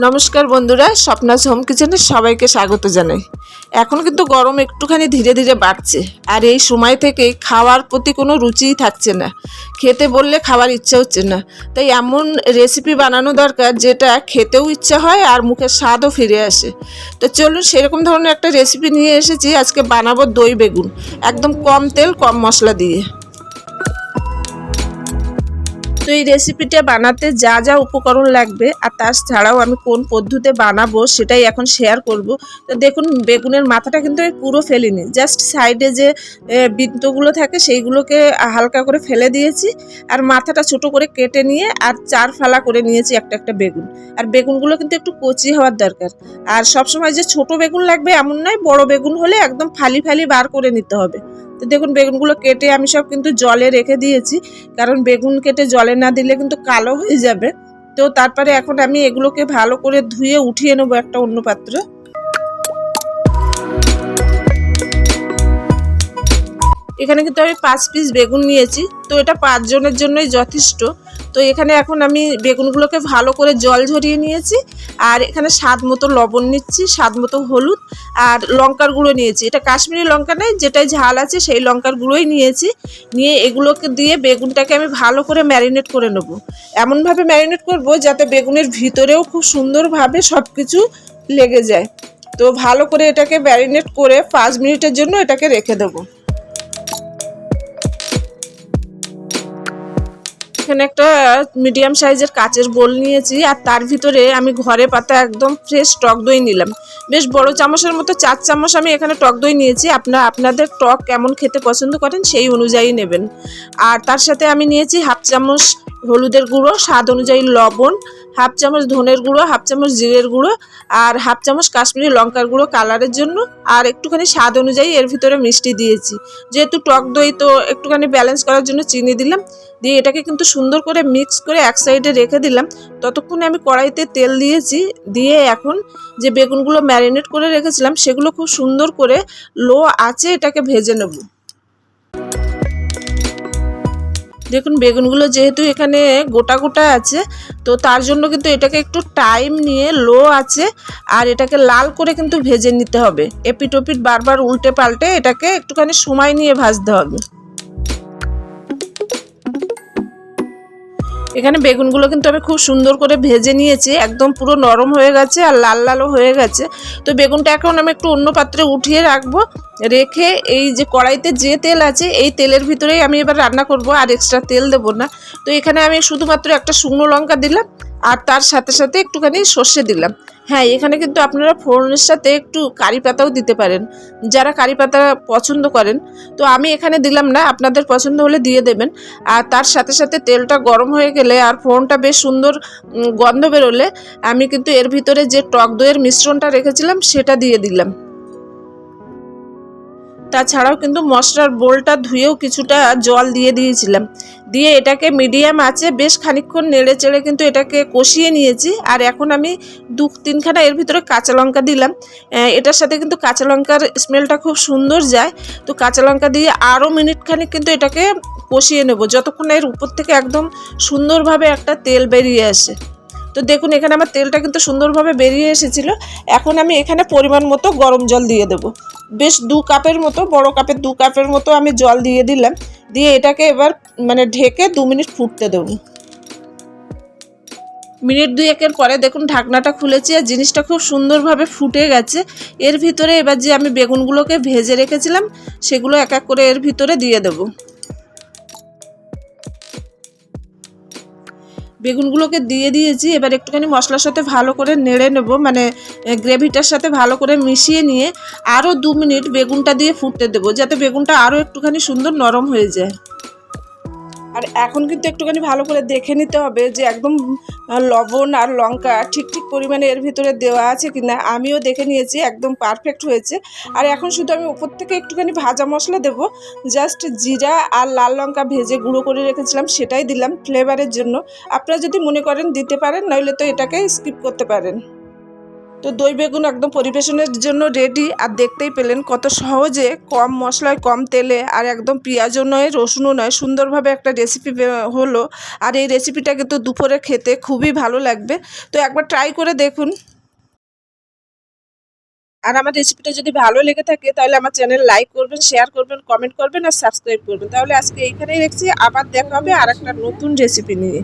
নমস্কার বন্ধুরা, স্বপ্নাস হোম কিচেনে সবাইকে স্বাগত জানাই। এখন কিন্তু গরম একটুখানি ধীরে ধীরে বাড়ছে, আর এই সময় থেকে খাওয়ার প্রতি কোনো রুচিই থাকছে না, খেতে বললে খাওয়ার ইচ্ছা হচ্ছে না। তাই এমন রেসিপি বানানো দরকার যেটা খেতেও ইচ্ছা হয় আর মুখের স্বাদও ফিরে আসে। তো চলুন সেরকম ধরনের একটা রেসিপি নিয়ে এসেছি। আজকে বানাবো দই বেগুন, একদম কম তেল কম মশলা দিয়ে। তো এই রেসিপিটা বানাতে যা যা উপকরণ লাগবে আর তাছাড়াও আমি কোন পদ্ধতিতে বানাবো সেটাই এখন শেয়ার করব। তো দেখুন, বেগুনের মাথাটা কিন্তু আমি পুরো ফেলিনি, জাস্ট সাইডে যে বৃন্তগুলো থাকে সেইগুলোকে হালকা করে ফেলে দিয়েছি, আর মাথাটা ছোট করে কেটে নিয়ে আর 4 ফালা করে নিয়েছি একটা একটা বেগুন। আর বেগুনগুলো কিন্তু একটু কচি হওয়ার দরকার, আর সবসময় যে ছোট বেগুন লাগবে এমন নয়, বড় বেগুন হলে একদম ফালি ফালি বার করে নিতে হবে। তো দেখুন, বেগুনগুলো কেটে আমি সব কিন্তু জলে রেখে দিয়েছি, কারণ বেগুন কেটে জলে না দিলে কিন্তু কালো হয়ে যাবে। তো তারপরে এখন আমি এগুলোকে ভালো করে ধুয়ে উঠিয়ে নেবো একটা অন্য পাত্রে। এখানে কিন্তু আমি 5 পিস বেগুন নিয়েছি, তো এটা 5 জনের জন্যই যথেষ্ট। তো এখানে এখন আমি বেগুনগুলোকে ভালো করে জল ঝরিয়ে নিয়েছি, আর এখানে স্বাদ মতো লবণ নিচ্ছি, স্বাদ মতো হলুদ, আর লঙ্কার গুঁড়ো নিয়েছি। এটা কাশ্মীরি লঙ্কা নয়, যেটাই ঝাল আছে সেই লঙ্কার গুঁড়োই নিয়েছি। নিয়ে এগুলোকে দিয়ে বেগুনটাকে আমি ভালো করে ম্যারিনেট করে নেব। এমনভাবে ম্যারিনেট করব যাতে বেগুনের ভিতরেও খুব সুন্দরভাবে সব কিছু লেগে যায়। তো ভালো করে এটাকে ম্যারিনেট করে 5 মিনিটের জন্য এটাকে রেখে দেবো। এখানে একটা মিডিয়াম সাইজের কাচের বোল নিয়েছি, আর তার ভিতরে আমি ঘরে পাতা একদম ফ্রেশ টক দই নিলাম। বেশ বড় চামচের মতো 4 চামচ আমি এখানে টক দই নিয়েছি। আপনাদের টক কেমন খেতে পছন্দ করেন সেই অনুযায়ী নেবেন। আর তার সাথে আমি নিয়েছি 1/2 চামচ হলুদের গুঁড়ো, স্বাদ অনুযায়ী লবণ, 1/2 চামচ ধনের গুঁড়ো, 1/2 চামচ জিরের গুঁড়ো, আর 1/2 চামচ কাশ্মীরি লঙ্কার গুঁড়ো কালারের জন্য, আর একটুখানি স্বাদ অনুযায়ী এর ভিতরে মিষ্টি দিয়েছি। যেহেতু টক দই তো একটুখানি ব্যালেন্স করার জন্য চিনি দিলাম। দিয়ে এটাকে কিন্তু সুন্দর করে মিক্স করে এক সাইডে রেখে দিলাম। ততক্ষণে আমি কড়াইতে তেল দিয়েছি, দিয়ে এখন যে বেগুনগুলো ম্যারিনেট করে রেখেছিলাম সেগুলো খুব সুন্দর করে লো আঁচে এটাকে ভেজে নেব। দেখুন, বেগুনগুলো যেহেতু এখানে গোটা গোটা আছে, তো তার জন্য কিন্তু এটাকে একটু টাইম নিয়ে লো আছে, আর এটাকে লাল করে কিন্তু ভেজে নিতে হবে। এপিট ওপিট বারবার উল্টে পাল্টে এটাকে একটুখানি সময় নিয়ে ভাজতে হবে। এখানে বেগুনগুলো কিন্তু আমি খুব সুন্দর করে ভেজে নিয়েছি, একদম পুরো নরম হয়ে গেছে আর লাল লালও হয়ে গেছে। তো বেগুনটা এখন আমি একটু অন্য পাত্রে উঠিয়ে রাখবো। রেখে এই যে কড়াইতে যে তেল আছে এই তেলের ভিতরেই আমি এবার রান্না করব, আর এক্সট্রা তেল দেবো না। তো এখানে আমি শুধুমাত্র একটা শুকনো লঙ্কা দিলাম, আর তার সাথে সাথে একটুখানি সর্ষে দিলাম। হ্যাঁ, এখানে কিন্তু আপনারা ফোড়নের সাথে একটু কারি পাতাও দিতে পারেন, যারা কারি পাতা পছন্দ করেন। তো আমি এখানে দিলাম না, আপনাদের পছন্দ হলে দিয়ে দেবেন। আর তার সাথে সাথে তেলটা গরম হয়ে গেলে আর ফোড়নটা বেশ সুন্দর গন্ধ বেরোলে আমি কিন্তু এর ভিতরে যে টক দইয়ের মিশ্রণটা রেখেছিলাম সেটা দিয়ে দিলাম। তাছাড়াও কিন্তু মশলার বোলটা ধুয়েও কিছুটা জল দিয়ে দিয়েছিলাম। দিয়ে এটাকে মিডিয়াম আঁচে বেশ খানিকক্ষণ নেড়ে চেড়ে কিন্তু এটাকে কষিয়ে নিয়েছি। আর এখন আমি 2-3খানা এর ভিতরে কাঁচা লঙ্কা দিলাম। এটার সাথে কিন্তু কাঁচা লঙ্কার স্মেলটা খুব সুন্দর যায়। তো কাঁচা লঙ্কা দিয়ে আরও মিনিট খানিক কিন্তু এটাকে কষিয়ে নেব, যতক্ষণ এর উপর থেকে একদম সুন্দরভাবে একটা তেল বেরিয়ে আসে। তো দেখুন, এখানে আমার তেলটা কিন্তু সুন্দরভাবে বেরিয়ে এসেছিল। এখন আমি এখানে পরিমাণ মতো গরম জল দিয়ে দেবো। বেশ 2 কাপের মতো, বড় কাপের 2 কাপের মতো আমি জল দিয়ে দিলাম। দিয়ে এটাকে এবার ঢেকে 2 মিনিট ফুটতে দেবো। মিনিট 2-1 পরে দেখুন ঢাকনাটা খুলেছি, আর জিনিসটা খুব সুন্দরভাবে ফুটে গেছে। এর ভিতরে এবার যে আমি বেগুনগুলোকে ভেজে রেখেছিলাম সেগুলো এক এক করে এর ভিতরে দিয়ে দেবো। বেগুনগুলোকে দিয়ে দিয়েছি, এবার একটুখানি মশলার সাথে ভালো করে নেড়ে নেব, গ্রেভিটার সাথে ভালো করে মিশিয়ে নিয়ে আরও 2 মিনিট বেগুনটা দিয়ে ফুটতে দেবো, যাতে বেগুনটা আরও একটুখানি সুন্দর নরম হয়ে যায়। আর এখন কিন্তু একটুখানি ভালো করে দেখে নিতে হবে যে একদম লবণ আর লঙ্কা ঠিক ঠিক পরিমাণে এর ভিতরে দেওয়া আছে কিনা। আমিও দেখে নিয়েছি, একদম পারফেক্ট হয়েছে। আর এখন শুধু আমি উপর থেকে একটুখানি ভাজা মশলা দেবো, জাস্ট জিরা আর লাল লঙ্কা ভেজে গুঁড়ো করে রেখেছিলাম সেটাই দিলাম ফ্লেভারের জন্য। আপনারা যদি মনে করেন দিতে পারেন, নইলে তো এটাকে স্কিপ করতে পারেন। তো দই বেগুন একদম পরিবেশনের জন্য রেডি। আর দেখতেই পেলেন কত সহজে কম মশলায় কম তেলে আর একদম পেঁয়াজও নয় রসুনও নয় সুন্দরভাবে একটা রেসিপি হলো। আর এই রেসিপিটা কিন্তু দুপুরে খেতে খুবই ভালো লাগবে। তো একবার ট্রাই করে দেখুন। আর আমার রেসিপিটা যদি ভালো লেগে থাকে তাহলে আমার চ্যানেল লাইক করবেন, শেয়ার করবেন, কমেন্ট করবেন আর সাবস্ক্রাইব করবেন। তাহলে আজকে এইখানেই রাখছি, আবার দেখা হবে আর একটা নতুন রেসিপি নিয়ে।